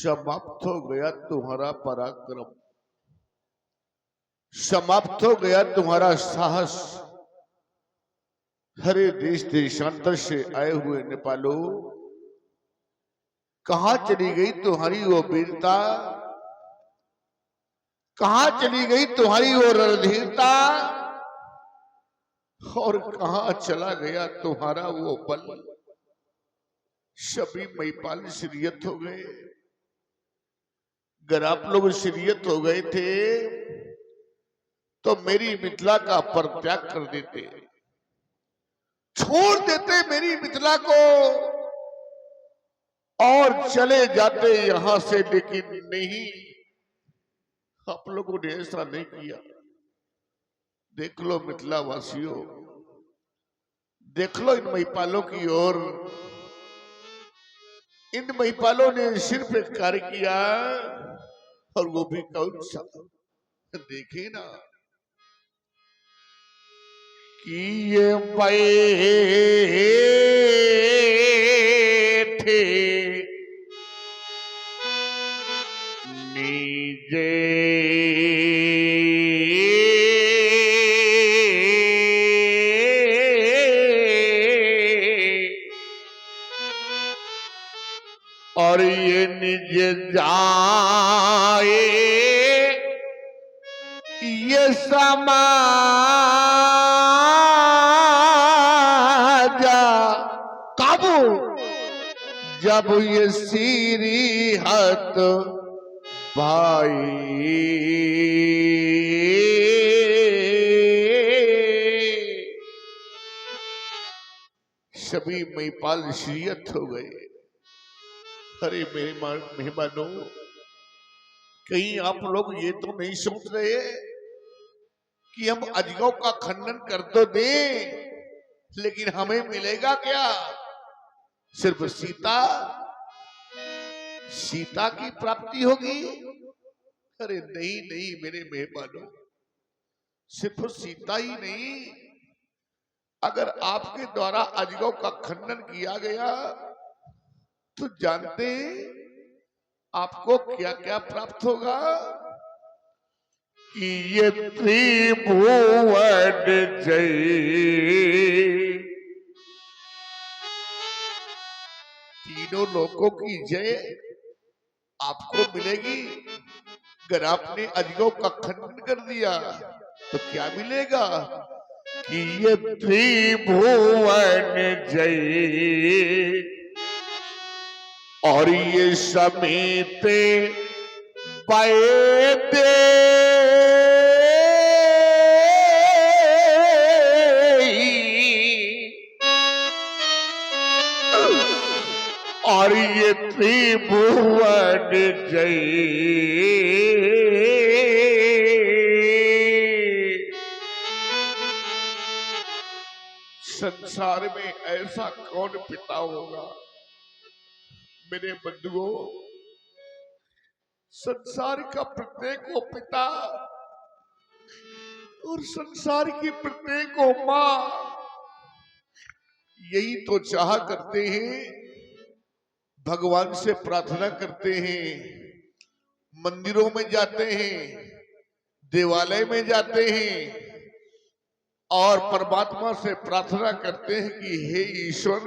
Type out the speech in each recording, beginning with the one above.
समाप्त हो गया तुम्हारा पराक्रम, समाप्त हो गया तुम्हारा साहस। हरे देश देशांतर से आए हुए नेपालो, कहां चली गई तुम्हारी वो वीरता, कहां चली गई तुम्हारी वो रणधीरता, और कहां चला गया तुम्हारा वो बल। सभी महिपाल शरीयत हो गए। अगर आप लोग शरीयत हो गए थे तो मेरी मिथिला का परित्याग कर देते, छोड़ देते मेरी मिथिला को और चले जाते यहां से। लेकिन नहीं, आप लोगों ने ऐसा नहीं किया। देख लो मिथिला वासियों, देख लो इन महिपालों की ओर। इन महिपालों ने सिर्फ एक कार्य किया, और वो भी कौन सा, देखे ना कि ये बैठे नीजे और ये निज जाए ये समाजा काबू, जब ये सीरी हत भाई। सभी महिपाल शरीयत हो गए। अरे मेरे मेहमानों, कहीं आप लोग ये तो नहीं सोच रहे कि हम अजगों का खंडन कर तो दें, लेकिन हमें मिलेगा क्या? सिर्फ सीता, सीता की प्राप्ति होगी? अरे नहीं नहीं मेरे मेहमानों, सिर्फ सीता ही नहीं, अगर आपके द्वारा अजगों का खंडन किया गया तो जानते हैं आपको क्या क्या प्राप्त होगा? कि ये त्रिभुवन जय, तीनों लोगों की जय आपको मिलेगी। अगर आपने अजगों का खंडन कर दिया तो क्या मिलेगा? कि ये त्रिभुवन जय और ये समेत पैदे और ये त्रिभुवन जय। संसार में ऐसा कौन पिता होगा मेरे बंधुओं? संसार का प्रत्येक को पिता और संसार की प्रत्येक को मां यही तो चाह करते हैं, भगवान से प्रार्थना करते हैं, मंदिरों में जाते हैं, देवालय में जाते हैं और परमात्मा से प्रार्थना करते हैं कि हे ईश्वर,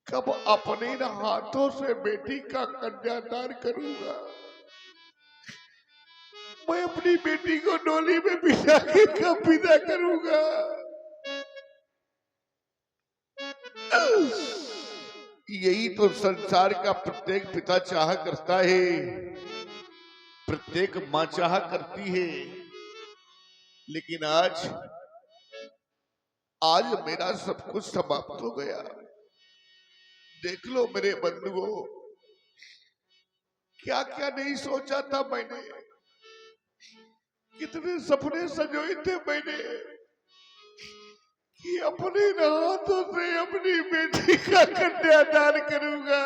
कब अपने हाथों से बेटी का कन्यादान करूंगा? मैं अपनी बेटी को डोली में बिठा के कब विदा करूंगा? यही तो संसार का प्रत्येक पिता चाह करता है, प्रत्येक मां चाह करती है। लेकिन आज मेरा सब कुछ समाप्त हो गया। देख लो मेरे बंधुओं, क्या क्या नहीं सोचा था मैंने, कितने सपने सजोए थे मैंने कि अपने हाथों से अपनी बेटी का कन्यादान करूंगा,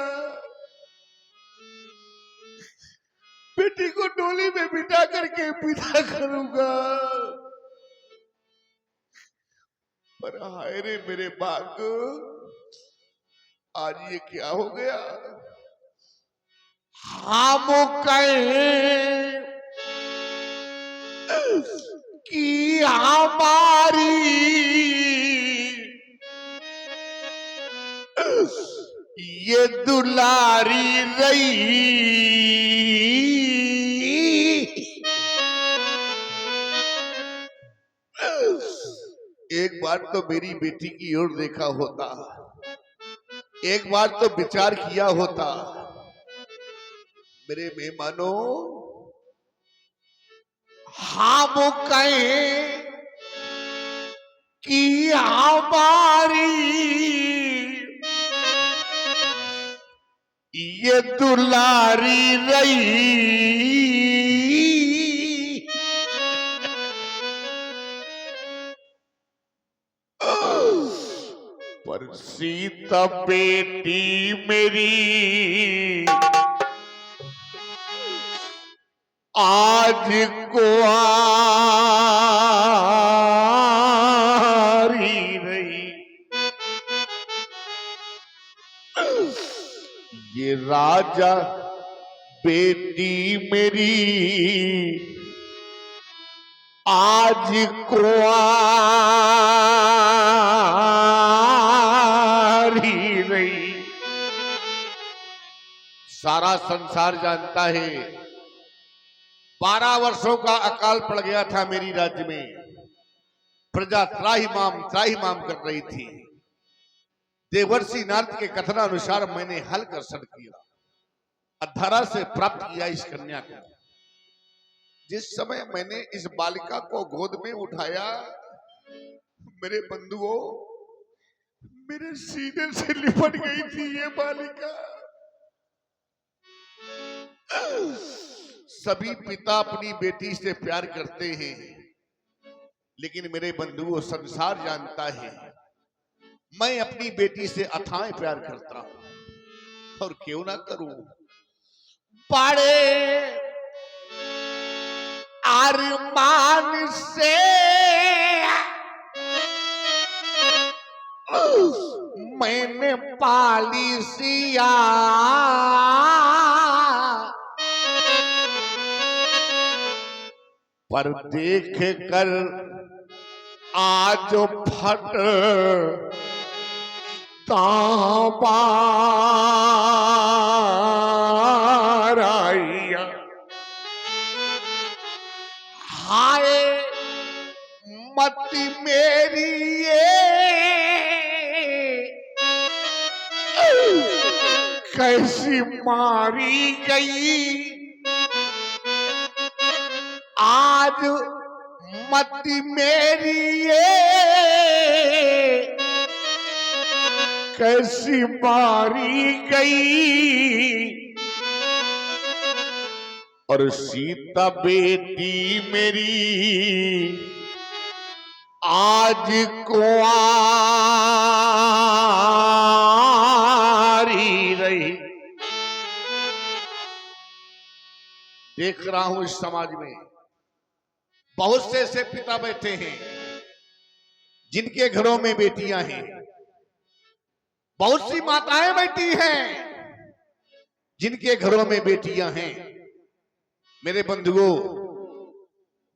बेटी को डोली में बिठा करके विदा करूंगा। पर हाय रे मेरे भाग्य, आज ये क्या हो गया? हम कहें कि हमारी ये दुलारी रही, एक बार तो मेरी बेटी की ओर देखा होता, एक बार तो विचार किया होता। मेरे मेहमानों, हम कहें कि हमारी ये दुलारी रही, पर सीता बेटी मेरी आज कुआरी रही। ये राजा बेटी मेरी आज कुआरी रही। सारा संसार जानता है 12 वर्षों का अकाल पड़ गया था मेरी राज्य में। प्रजा त्राहिमाम कर रही थी। देवर्षि नारद के कथनानुसार मैंने हल कर सड़ किया, अधरा से प्राप्त किया इस कन्या को। जिस समय मैंने इस बालिका को गोद में उठाया, मेरे बंधुओं, मेरे सीने से लिपट गई थी ये बालिका। सभी पिता अपनी बेटी से प्यार करते हैं, लेकिन मेरे बंधुओं, संसार जानता है मैं अपनी बेटी से अथाह प्यार करता हूं, और क्यों ना करूं। बड़े अरमान से मैंने पाली सिया, पर देख कर आज फट ताबाराइया। हाय मती मेरी ये कैसी मारी गई, आज मती मेरी ये कैसी मारी गई, और सीता बेटी मेरी आज कुआरी रही। देख रहा हूं इस समाज में बहुत से ऐसे पिता बैठे हैं जिनके घरों में बेटियां हैं, बहुत सी माताएं बैठी हैं जिनके घरों में बेटियां हैं। मेरे बंधुओं,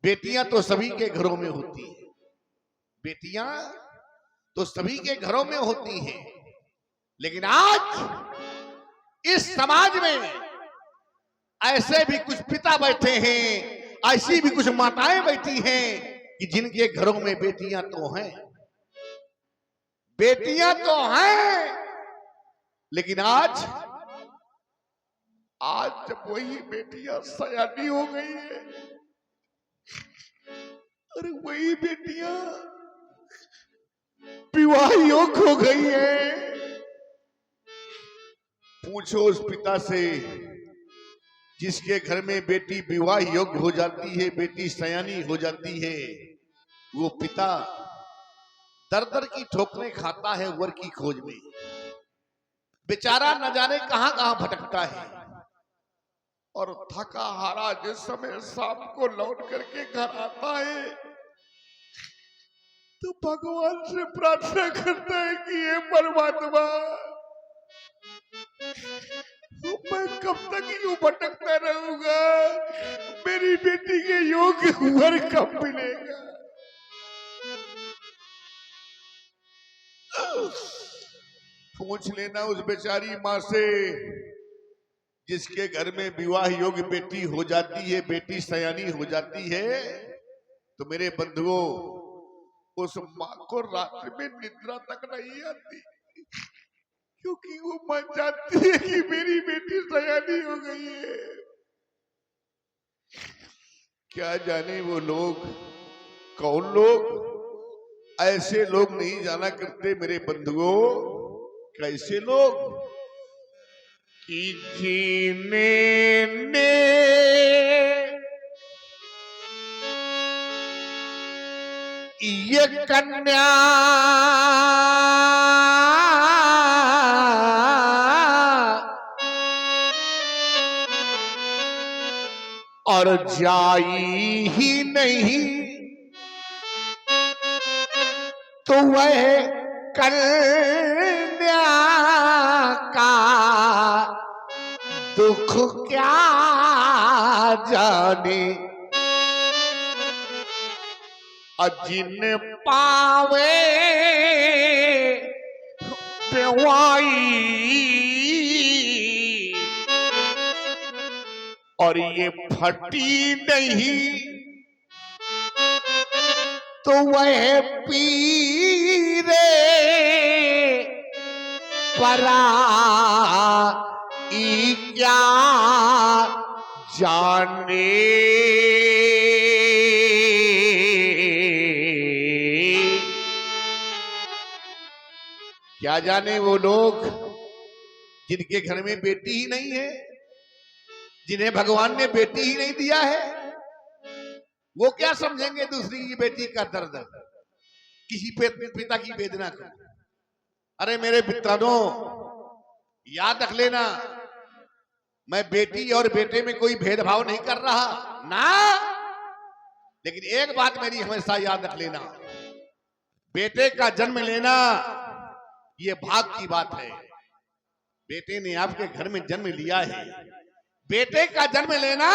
बेटियां तो सभी के घरों में होती हैं, बेटियां तो सभी के घरों में होती हैं, लेकिन आज इस समाज में ऐसे भी कुछ पिता बैठे हैं, ऐसी भी कुछ माताएं बैठी हैं कि जिनके घरों में बेटियां तो हैं, बेटियां तो हैं, लेकिन आज जब वही बेटियां सयानी हो गई है, अरे वही बेटियां विवाह योग्य हो गई है। पूछो उस पिता से जिसके घर में बेटी विवाह योग्य हो जाती है, बेटी सयानी हो जाती है, वो पिता दर दर की ठोकरें खाता है वर की खोज में। बेचारा न जाने कहां कहां भटकता है, और थका हारा जिस समय शाम को लौट करके घर आता है तो भगवान से प्रार्थना करता है कि हे परमात्मा, मैं कब तक यूं भटकता रहूंगा? मेरी बेटी के योग्य वर कब मिलेगा? पूछ लेना उस बेचारी माँ से जिसके घर में विवाह योग्य बेटी हो जाती है, बेटी सयानी हो जाती है, तो मेरे बंधुओं उस माँ को रात्रि में निद्रा तक नहीं आती, क्योंकि वो मान जाती है कि मेरी बेटी सयानी हो गई है। क्या जाने वो लोग कौन लोग, ऐसे लोग नहीं जाना करते मेरे बंधुओं। कैसे लोग कि जीने ने ये कन्या और जाई ही नहीं, तो वह कन्या का दुख क्या जाने। जिन पावे बेवाई और ये फटी नहीं, तो वह पीरे परा क्या जाने। क्या जाने वो लोग जिनके घर में बेटी ही नहीं है, जिन्हें भगवान ने बेटी ही नहीं दिया है, वो क्या समझेंगे दूसरी की बेटी का दर्द, किसी पिता की वेदना को। अरे मेरे पिताओं, याद रख लेना, मैं बेटी और बेटे में कोई भेदभाव नहीं कर रहा ना, लेकिन एक बात मेरी हमेशा याद रख लेना, बेटे का जन्म लेना ये भाग की बात है। बेटे ने आपके घर में जन्म लिया है, बेटे का जन्म लेना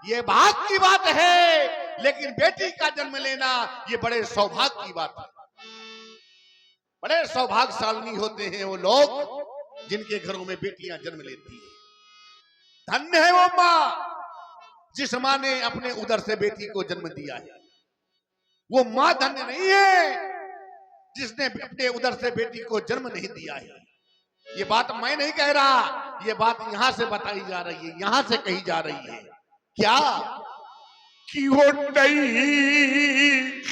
ये भाग की बात है, लेकिन बेटी का जन्म लेना ये बड़े सौभाग्य की बात है। बड़े सौभाग्यशाली होते हैं वो लोग जिनके घरों में बेटियां जन्म लेती है। धन्य है वो माँ जिस माँ ने अपने उदर से बेटी को जन्म दिया है। वो माँ धन्य नहीं है जिसने अपने उदर से बेटी को जन्म नहीं दिया है। ये बात मैं नहीं कह रहा, ये बात यहां से बताई जा रही है, यहां से कही जा रही है। क्या कि वो नहीं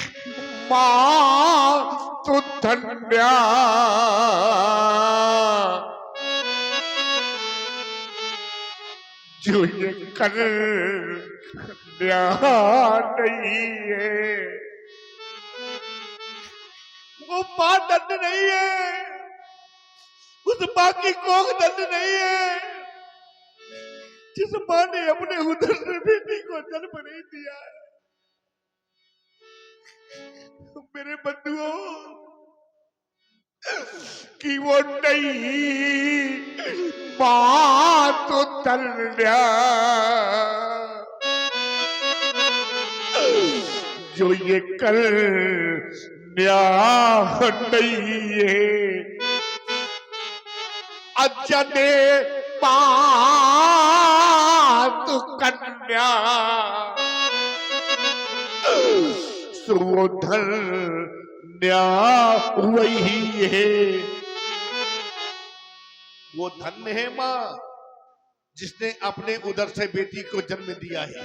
माँ तो धन्या, जो ये कन्या नहीं है। वो माँ धन्य नहीं है, उस माँ की कोख धन्य नहीं है जिस माँ ने अपने उदर से बेटी को जन्म नहीं दिया है। मेरे बंधुओं, कि वो नहीं माँ तो धन्य, जो ये कन्या नहीं है। अजने पात कन्या धन्या वही है। वो धन्य है माँ जिसने अपने उदर से बेटी को जन्म दिया है।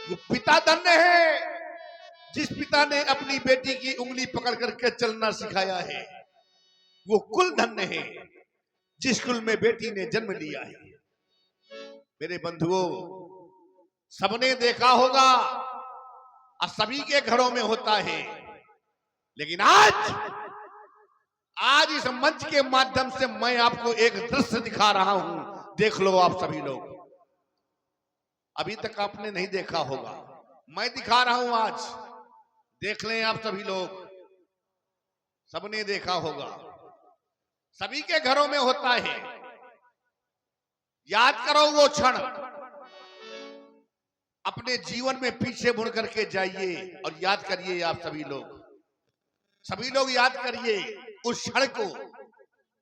वो पिता धन्य है जिस पिता ने अपनी बेटी की उंगली पकड़ करके चलना सिखाया है। वो कुल धन्य है जिस कुल में बेटी ने जन्म लिया है। मेरे बंधुओं, सबने देखा होगा और सभी के घरों में होता है, लेकिन आज इस मंच के माध्यम से मैं आपको एक दृश्य दिखा रहा हूं। देख लो आप सभी लोग, अभी तक आपने नहीं देखा होगा, मैं दिखा रहा हूं आज। देख लें आप सभी लोग, सबने देखा होगा, सभी के घरों में होता है। याद करो वो क्षण, अपने जीवन में पीछे मुड़ करके जाइए और याद करिए। आप सभी लोग याद करिए उस क्षण को,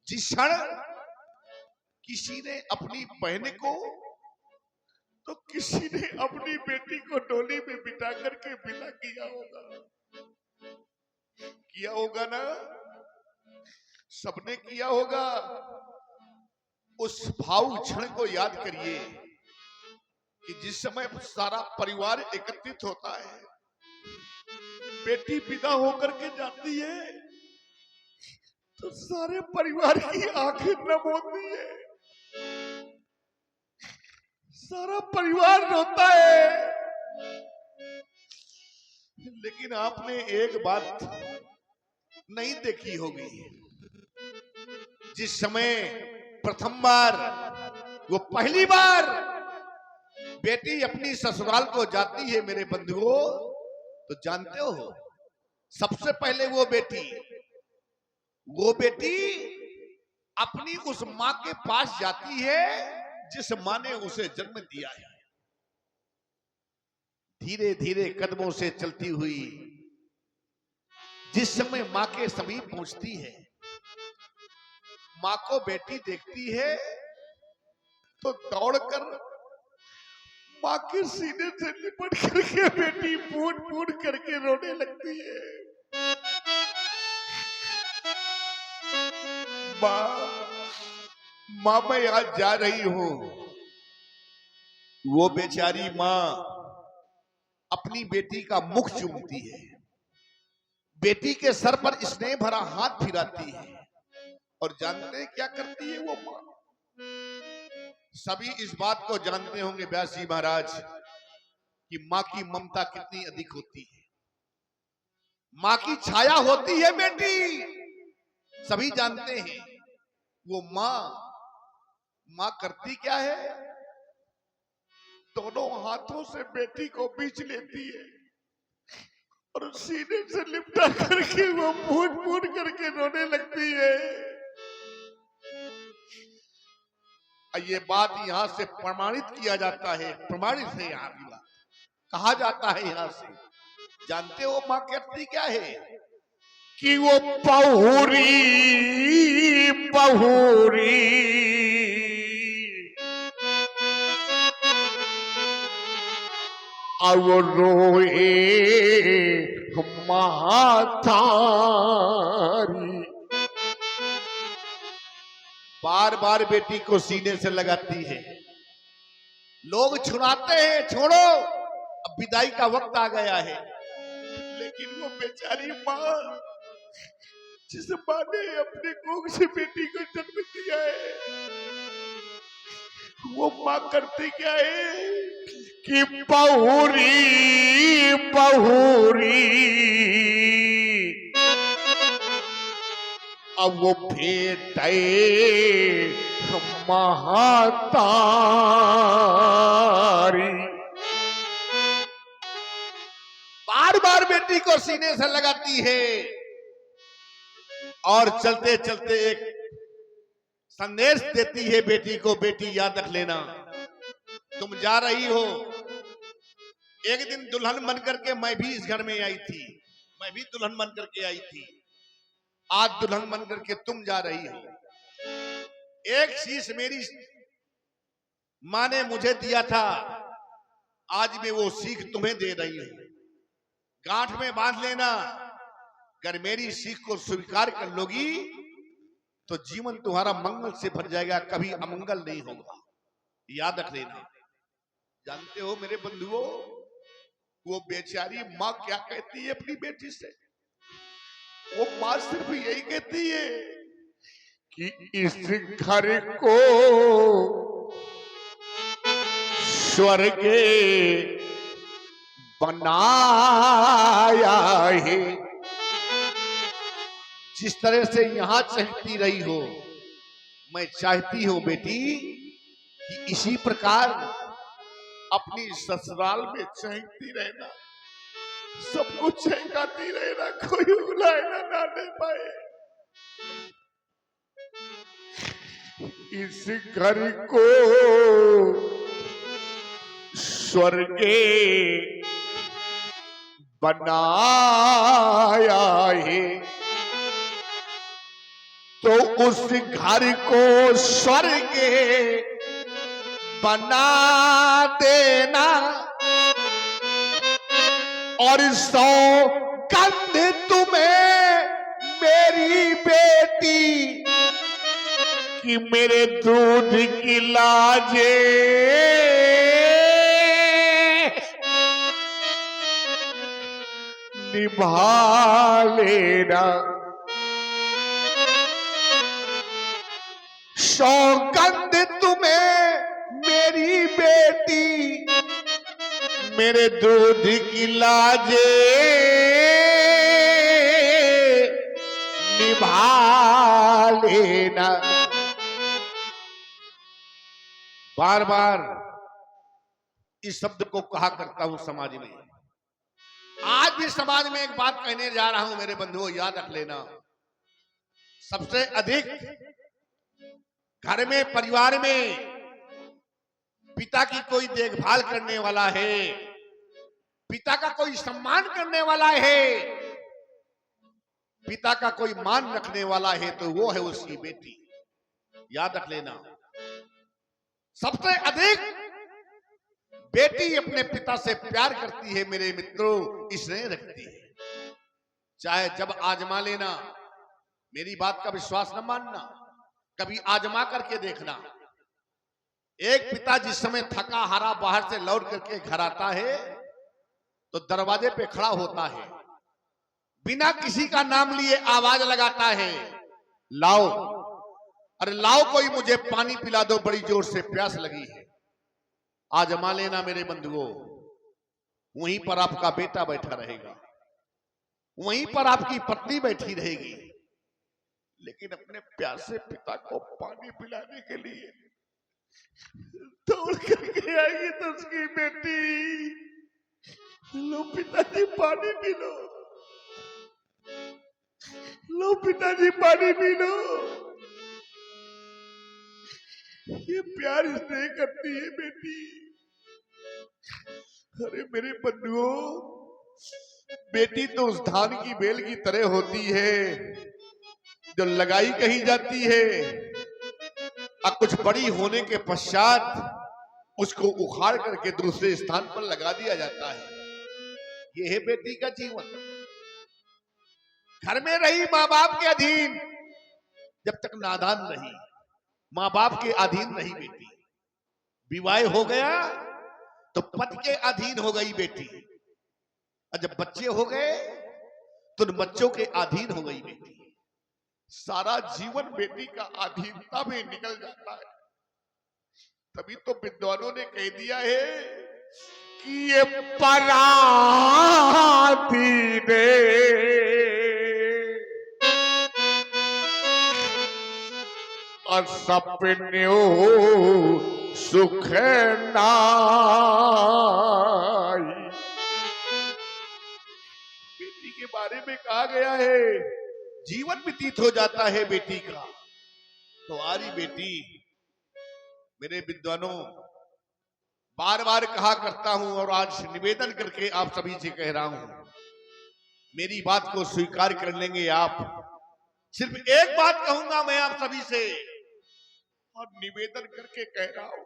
जिस क्षण किसी ने अपनी बहन को तो किसी ने अपनी बेटी को डोली में बिठा करके विदा किया होगा ना, सबने किया होगा। उस भावुक क्षण को याद करिए कि जिस समय सारा परिवार एकत्रित होता है, बेटी विदा होकर के जाती है तो सारे परिवार की आंखें नम होती है, सारा परिवार रोता है। लेकिन आपने एक बात नहीं देखी होगी, जिस समय प्रथम बार, वो पहली बार बेटी अपनी ससुराल को जाती है मेरे बंधुओं, तो जानते हो सबसे पहले वो बेटी अपनी उस मां के पास जाती है जिस मां ने उसे जन्म दिया है। धीरे धीरे कदमों से चलती हुई जिस समय मां के समीप पहुंचती है, मां को बेटी देखती है तो दौड़कर मां के सीने से लिपट करके बेटी फूट फूट करके रोने लगती है। मां मैं आज जा रही हूं। वो बेचारी मां अपनी बेटी का मुख चूमती है, बेटी के सर पर स्नेह भरा हाथ फिराती है, और जानते हैं क्या करती है वो मां? सभी इस बात को जानते होंगे व्यास जी महाराज कि मां की ममता कितनी अधिक होती है, मां की छाया होती है बेटी। सभी जानते हैं वो मां करती क्या है? दोनों हाथों से बेटी को बीच लेती है और सीने से लिपटा करके वो फूट फूट करके रोने लगती है। ये बात यहां से प्रमाणित किया जाता है, प्रमाणित है यहाँ की बात कहा जाता है यहां से। जानते हो मां कहती क्या है? कि वो बहुरी अब रोए महातारी। बार बार बेटी को सीने से लगाती है। लोग छुड़ाते हैं, छोड़ो अब विदाई का वक्त आ गया है, लेकिन वो बेचारी मां, जिस मां ने अपने कोख से बेटी को जन्म दिया है, वो मां करती क्या है? कि बहुरी अब वो भेटे महातारी। बार बार बेटी को सीने से लगाती है और चलते चलते एक संदेश देती है बेटी को, बेटी याद रख लेना, तुम जा रही हो। एक दिन दुल्हन बन करके मैं भी इस घर में आई थी, मैं भी दुल्हन बन करके आई थी, आज दुल्हन बन करके तुम जा रही हो। एक शीश मेरी मां ने मुझे दिया था, आज मैं वो सीख तुम्हें दे रही हूं। गांठ में बांध लेना, अगर मेरी सीख को स्वीकार कर लोगी तो जीवन तुम्हारा मंगल से भर जाएगा, कभी अमंगल नहीं होगा, याद रख लेना। जानते हो मेरे बंधुओं, वो बेचारी मां क्या कहती है अपनी बेटी से? वो मां सिर्फ यही कहती है कि इस घर को स्वर्ग बनाया है। जिस तरह से यहां चलती रही हो, मैं चाहती हूं बेटी कि इसी प्रकार अपनी ससुराल में चहकती रहना, सबको चहकाती रहना, कोई बुलाए ना नहीं पाए। इस घर को स्वर्गे बनाया है, तो उस घर को स्वर्ग बना देना और सौगंध तुम्हें मेरी बेटी कि मेरे दूध की लाजे निभा लेना। सौगंध तुम्हें मेरी बेटी मेरे दूध की लाजे निभा लेना। बार बार इस शब्द को कहा करता हूं समाज में। आज भी समाज में एक बात कहने जा रहा हूं मेरे बंधुओं, याद रख लेना। सबसे अधिक घर में परिवार में पिता की कोई देखभाल करने वाला है, पिता का कोई सम्मान करने वाला है, पिता का कोई मान रखने वाला है, तो वो है उसकी बेटी। याद रख लेना, सबसे अधिक बेटी अपने पिता से प्यार करती है मेरे मित्रों, स्नेह रखती है। चाहे जब आजमा लेना, मेरी बात का विश्वास न मानना, कभी आजमा करके देखना। एक पिता जिस समय थका हारा बाहर से लौट करके घर आता है तो दरवाजे पे खड़ा होता है, बिना किसी का नाम लिए आवाज लगाता है, लाओ, अरे लाओ कोई मुझे पानी पिला दो, बड़ी जोर से प्यास लगी है। आजमा लेना मेरे बंधुओं, वहीं पर आपका बेटा बैठा रहेगा, वहीं पर आपकी पत्नी बैठी रहेगी, लेकिन अपने प्यासे पिता को पानी पिलाने के लिए दौड़ करके आएगी तो उसकी बेटी, लो पिताजी पानी पी लो, लो पिताजी पानी पी लो। ये प्यार इसलिए करती है बेटी। अरे मेरे बंधुओं, बेटी तो उस धान की बेल की तरह होती है जो लगाई कहीं जाती है और कुछ बड़ी होने के पश्चात उसको उखाड़ करके दूसरे स्थान पर लगा दिया जाता है। यह है बेटी का जीवन। घर में रही माँ बाप के अधीन, जब तक नादान रही, माँ बाप के अधीन रही बेटी। विवाह हो गया तो पति के अधीन हो गई बेटी, और जब बच्चे हो गए तो बच्चों के अधीन हो गई बेटी। सारा जीवन बेटी का अधीनता में निकल जाता है। तभी तो विद्वानों ने कह दिया है कि ये पराधीन और सपन्यों सुख नाई। बेटी के बारे में कहा गया है, जीवन व्यतीत हो जाता है बेटी का। तो आरी बेटी, मेरे विद्वानों, बार बार कहा करता हूं और आज निवेदन करके आप सभी से कह रहा हूं, मेरी बात को स्वीकार कर लेंगे आप। सिर्फ एक बात कहूंगा मैं आप सभी से और निवेदन करके कह रहा हूं,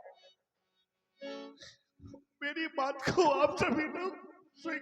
मेरी बात को आप सभी लोग स्वीकार